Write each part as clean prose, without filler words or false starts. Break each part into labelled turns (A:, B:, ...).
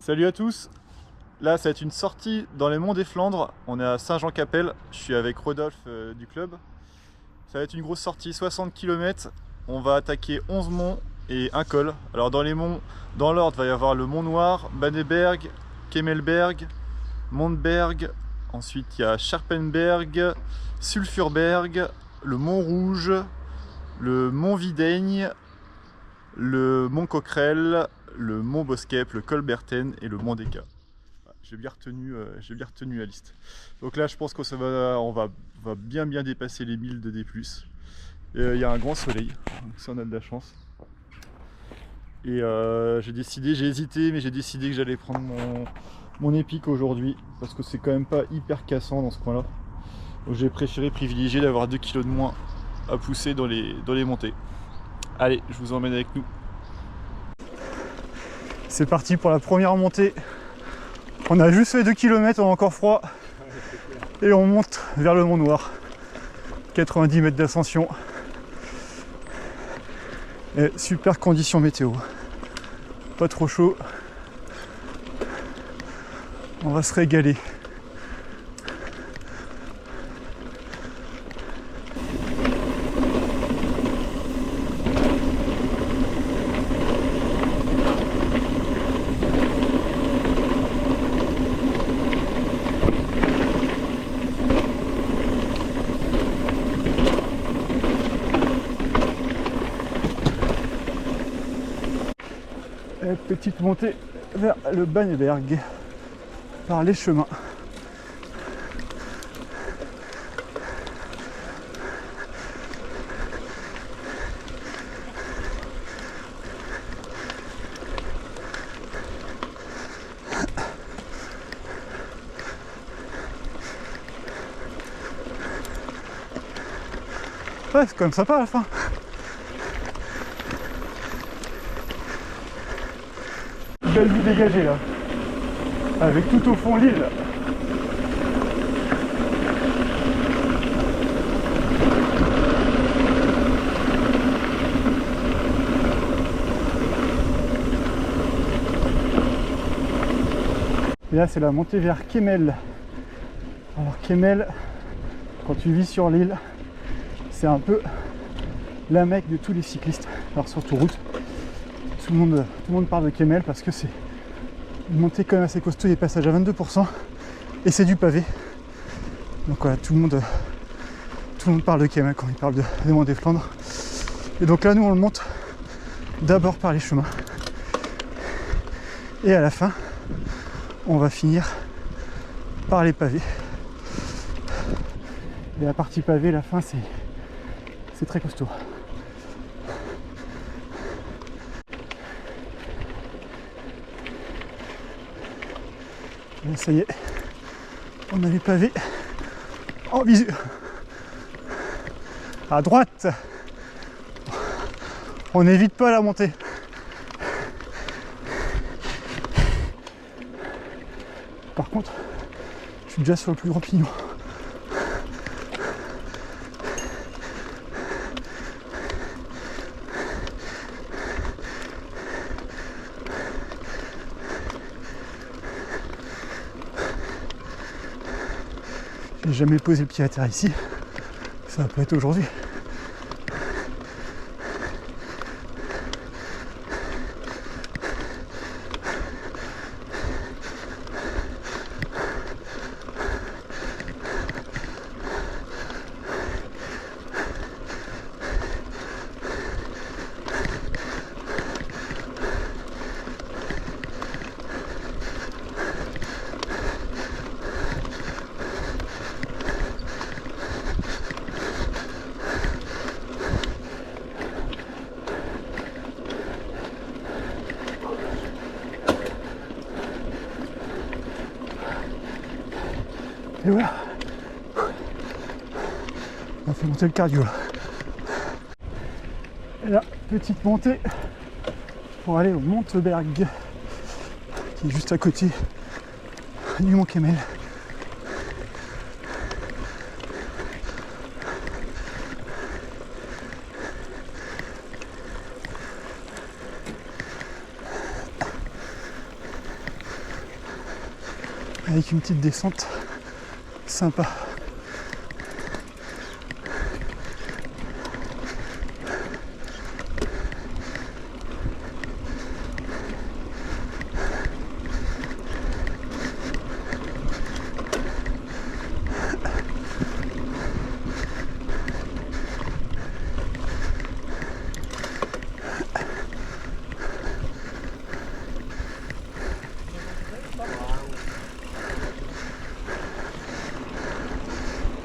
A: Salut à tous. Là ça va être une sortie dans les monts des Flandres. On est à Saint-Jean-Capelle. Je suis avec Rodolphe du club. Ça va être une grosse sortie, 60 km. On va attaquer 11 monts et un col. Alors dans les monts, dans l'ordre, il va y avoir le Mont Noir, Banneberg, Kemmelberg, Montberg. Ensuite il y a Scherpenberg, Sulfurberg, le Mont Rouge, le Mont Vidaigne, le Mont Coquerel, le Mont Boskep, le Col Berten et le Mont Deka. J'ai bien retenu la liste. Donc là je pense qu'on va bien dépasser les 1000 de D+. Il y a un grand soleil, donc ça on a de la chance. Et j'ai hésité, mais j'ai décidé que j'allais prendre mon épique aujourd'hui, parce que c'est quand même pas hyper cassant dans ce coin là. Donc j'ai préféré privilégier d'avoir 2 kg de moins à pousser dans les montées. Allez, je vous emmène avec nous. C'est parti pour la première montée. On a juste fait 2 km, on a encore froid. Et on monte vers le Mont Noir. 90 mètres d'ascension. Et super conditions météo. Pas trop chaud. On va se régaler. Petite montée vers le Banneberg par les chemins. Ouais, c'est quand même sympa à la fin. Belle vue dégagée là, avec tout au fond l'île. Et là c'est la montée vers Kemmel. Alors Kemmel, quand tu vis sur l'île, c'est un peu la mecque de tous les cyclistes. Alors sur autoroute, tout le monde parle de Kemmel parce que c'est une montée quand même assez costaud, il y a passage à 22% et c'est du pavé. Donc voilà, tout le monde parle de Kemmel quand il parle des monts des Flandres. Et donc là nous on le monte d'abord par les chemins. Et à la fin, on va finir par les pavés. Et la partie pavée, la fin c'est très costaud. Et ça y est, on a les pavés en visu. À droite, on n'évite pas la montée. Par contre, je suis déjà sur le plus grand pignon. J'ai jamais posé le pied à terre ici, ça va pas être aujourd'hui. Et voilà, on a fait monter le cardio là. Et là, petite montée pour aller au Montberg, qui est juste à côté du Mont Kemmel.
B: avec une petite descente sympa.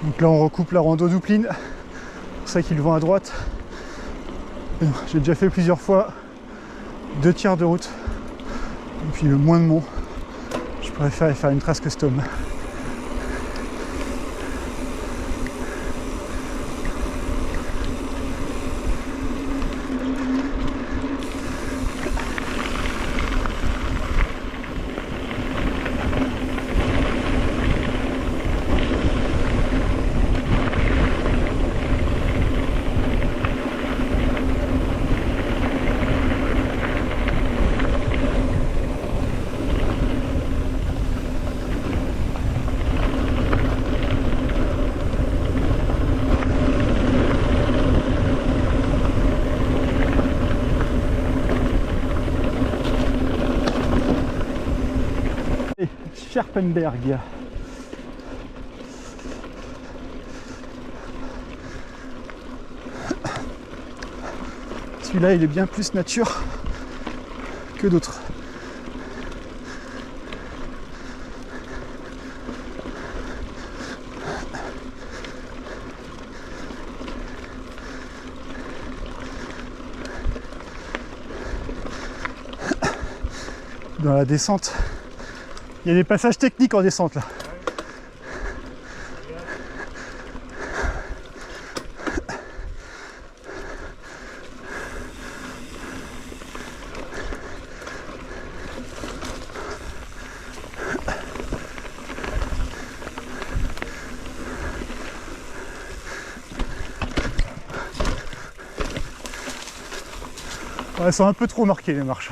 B: Donc là on recoupe la rando Doupline, c'est pour ça qu'ils vont à droite. J'ai déjà fait plusieurs fois 2 tiers de route, et puis le moins de monts, je préfère faire une trace custom. Scherpenberg. Celui-là, il est bien plus nature que d'autres. Dans la descente, il y a des passages techniques en descente là. Ouais, elles sont un peu trop marquées les marches.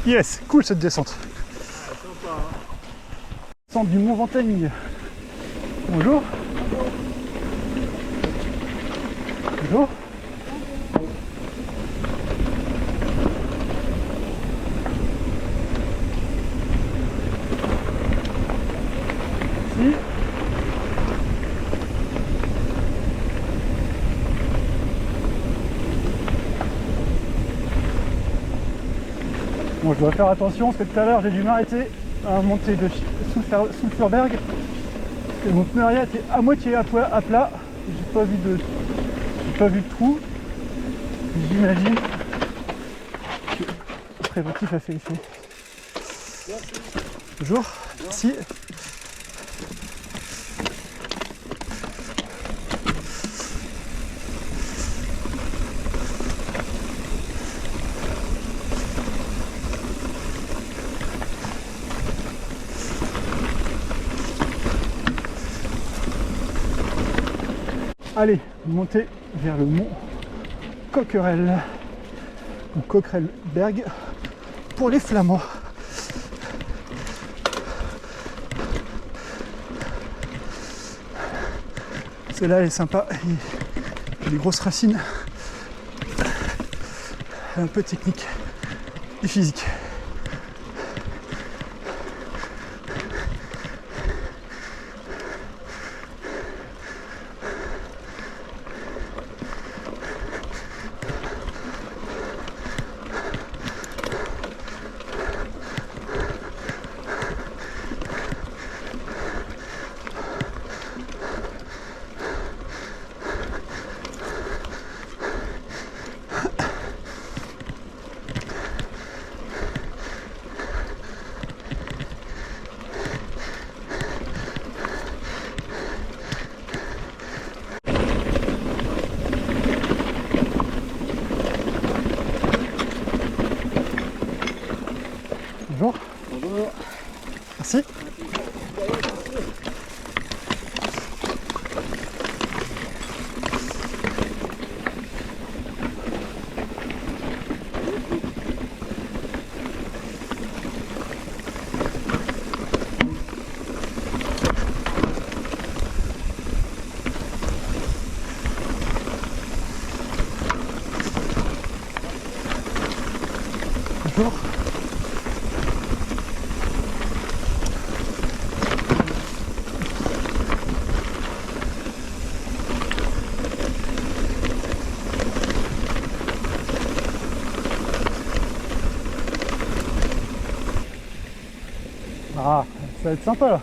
B: Yes, cool cette descente.
C: Ah, sympa, hein.
B: Descente du Mont Ventoux. Bonjour. Bonjour. Si. Bon, je dois faire attention parce que tout à l'heure j'ai dû m'arrêter à monter de Sulfurberg et mon pneu arrière était à moitié à plat. J'ai pas vu de trou. J'imagine que le préventif a fait effet.
C: Merci.
B: Bonjour. Merci. Allez, montez vers le mont Coquerel, ou Coquerelberg pour les Flamands. Celle-là elle est sympa, il y a des grosses racines, un peu technique et physique. Merci. Bonjour. Ah, ça va être sympa là.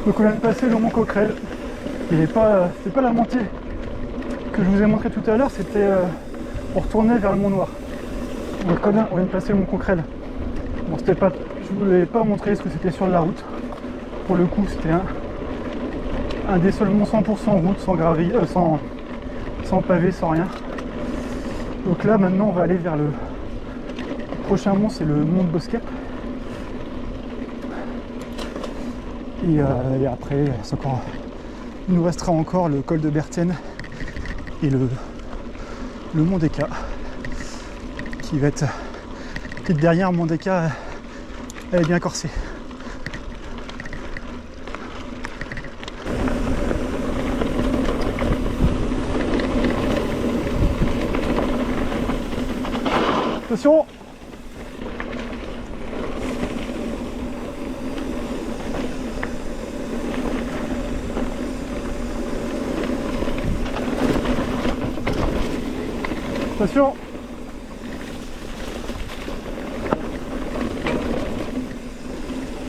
B: Donc on vient de passer le mont Coquerel. C'était pas la montée que je vous ai montré tout à l'heure, c'était on retournait vers le Mont Noir. Donc quand même, on vient de passer le mont Coquerel. Bon, c'était pas, je ne voulais pas montrer ce que c'était sur la route. Pour le coup, c'était un des seuls monts 100% route, sans gravier, sans pavé, sans rien. Donc là, maintenant, on va aller vers le prochain mont, c'est le mont de Bosquet. Et après, il nous restera encore le col de Bertienne et le mont d'Eka, qui va être derrière. Mont d'Eka, elle est bien corsée. Attention! Attention!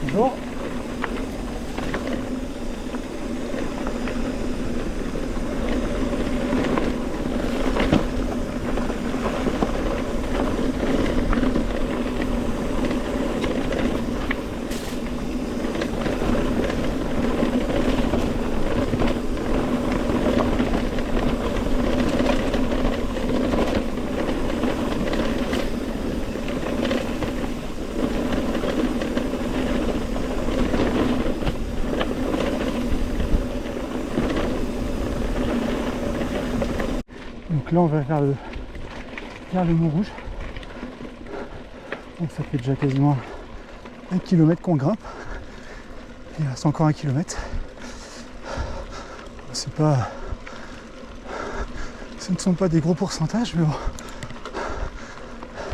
B: Bonjour! Donc là on va vers le Mont Rouge. Donc ça fait déjà quasiment 1 km qu'on grimpe. Il reste encore 1 km. C'est pas. Ce ne sont pas des gros pourcentages, mais bon.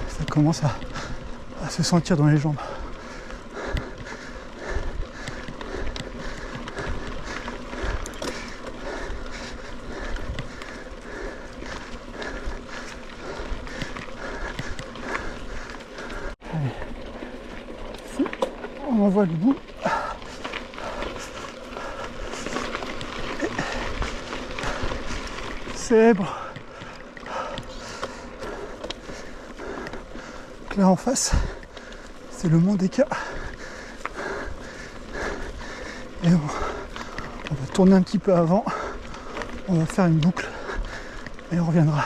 B: Ça commence à se sentir dans les jambes. On en voit le bout. C'est bon. Donc là en face, c'est le mont d'Eka. Et on va tourner un petit peu avant. On va faire une boucle et on reviendra.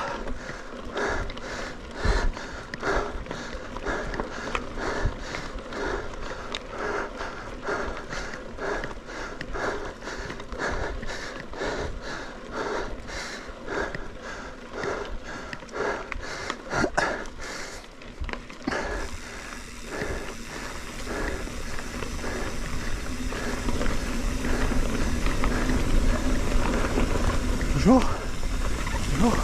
B: Bonjour. Bonjour.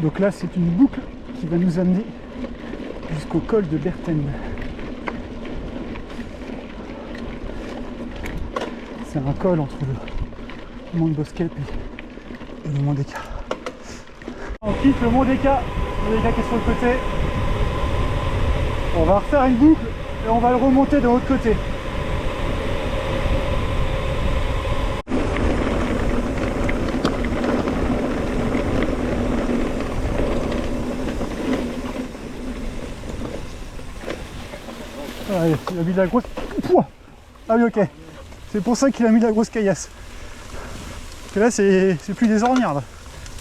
B: Donc là c'est une boucle qui va nous amener jusqu'au col de Berthen. C'est un col entre le mont de Boskep et le mont d'Eka. On quitte le mont d'Eka, qui est sur le côté. On va refaire une boucle et on va le remonter de l'autre côté. Allez, il a mis de la grosse... Pouah, ah oui, ok. C'est pour ça qu'il a mis de la grosse caillasse. Parce que là, c'est plus des ornières, là.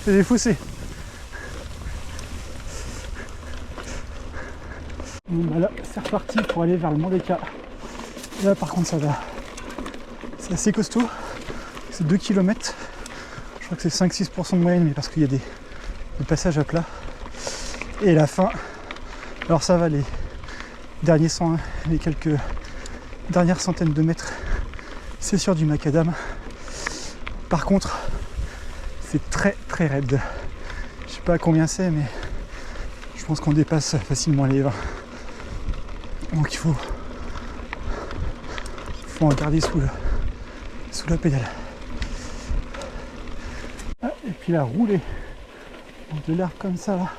B: C'est des fossés. Bon, bah là, c'est reparti pour aller vers le mont d'Eka. Là, par contre, ça va. C'est assez costaud. C'est 2 km. Je crois que c'est 5-6% de moyenne, mais parce qu'il y a des passages à plat. Et la fin, alors ça va, les quelques dernières centaines de mètres, c'est sur du macadam. Par contre, c'est très très raide. Je sais pas à combien c'est, mais je pense qu'on dépasse facilement les 20. Donc il faut en garder sous la pédale. Ah, et puis la rouler de l'herbe comme ça, là,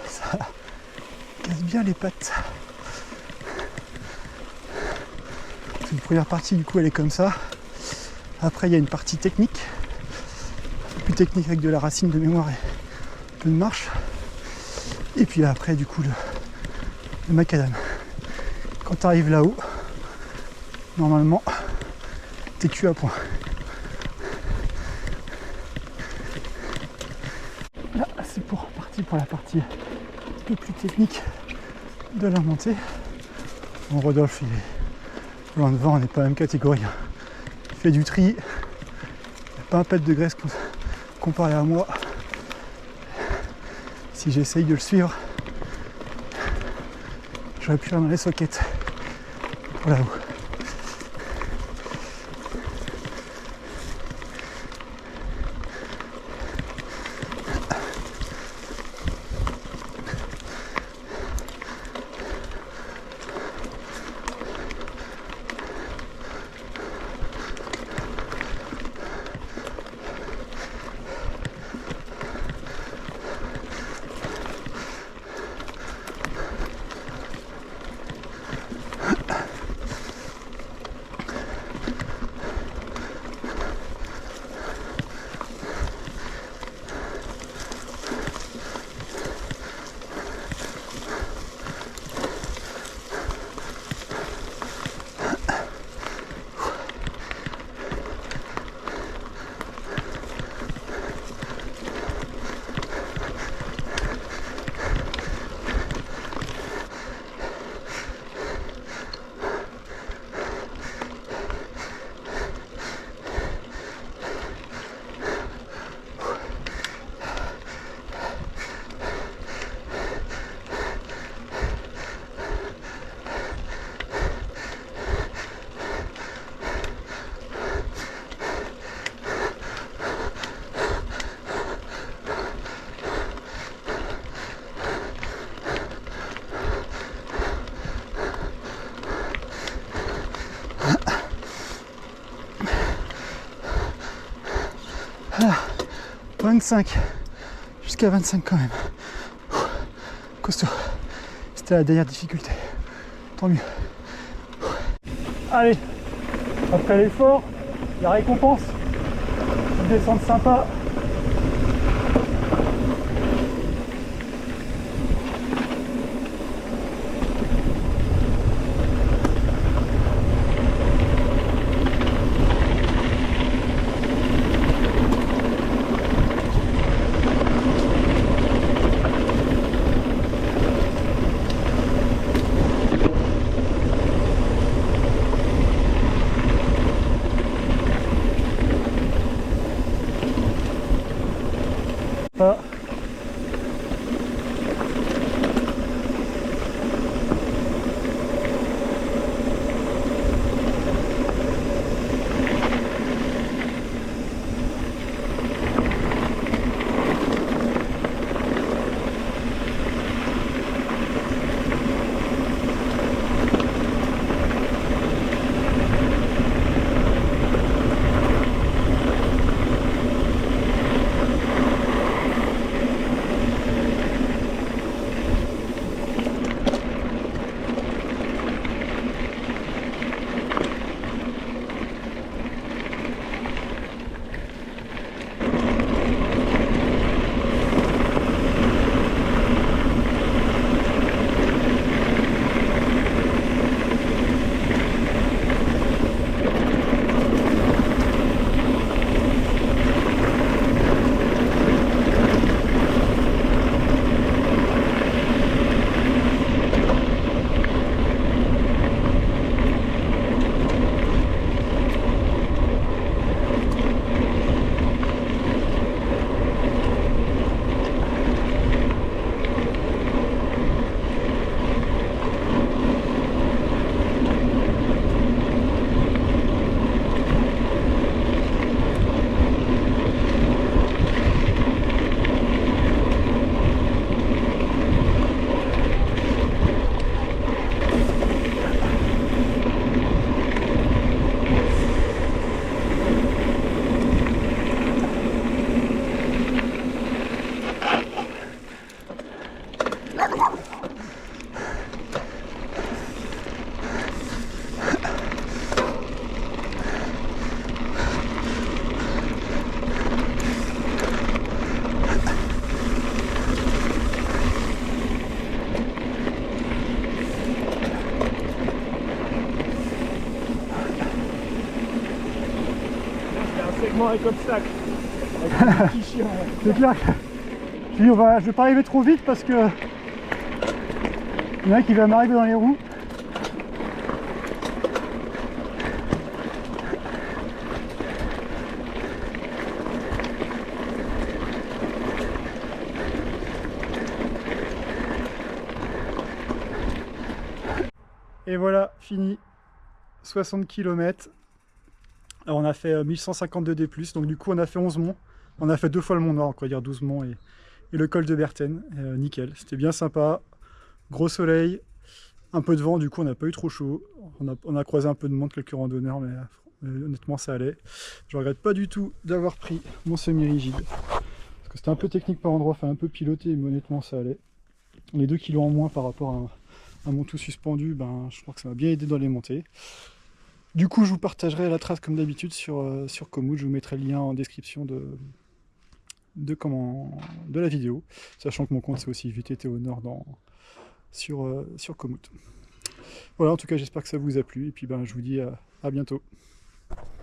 B: ça casse bien les pattes. Une première partie, du coup, elle est comme ça. Après, il y a une partie technique, un peu plus technique avec de la racine de mémoire et un peu de marche. Et puis là, après, du coup, le macadam. Quand tu arrives là-haut, normalement, t'es cul à point. Là, c'est parti pour la partie un peu plus technique de la montée. Bon, Rodolphe, il est loin devant, on n'est pas la même catégorie. Il fait du tri, il n'y a pas un pet de graisse comparé à moi. Si j'essaye de le suivre, j'aurais pu faire dans les sockets pour là-haut. Ah, 25, jusqu'à 25 quand même. Costaud. C'était la dernière difficulté. Tant mieux. Allez, après l'effort, la récompense, une descente sympa.
C: Avec moi avec obstacle. Avec un petit chien.
B: C'est clair que je dis, je vais pas arriver trop vite parce que il y en a qui va m'arriver dans les roues. Et voilà, fini. 60 km. Alors on a fait 1152 D+, donc du coup on a fait 11 monts. On a fait 2 fois le Mont Nord, on va dire 12 monts et le col de Berthen. Nickel, c'était bien sympa. Gros soleil, un peu de vent, du coup on n'a pas eu trop chaud. On a croisé un peu de monde, quelques randonneurs, mais honnêtement ça allait. Je regrette pas du tout d'avoir pris mon semi-rigide. Parce que c'était un peu technique par endroit, un peu piloté, mais honnêtement ça allait. Les 2 kilos en moins par rapport à mon tout suspendu, je crois que ça m'a bien aidé dans les montées. Du coup, je vous partagerai la trace comme d'habitude sur Komoot. Je vous mettrai le lien en description de la vidéo, sachant que mon compte c'est aussi VTT au Nord sur Komoot. Voilà, en tout cas, j'espère que ça vous a plu et puis je vous dis à bientôt.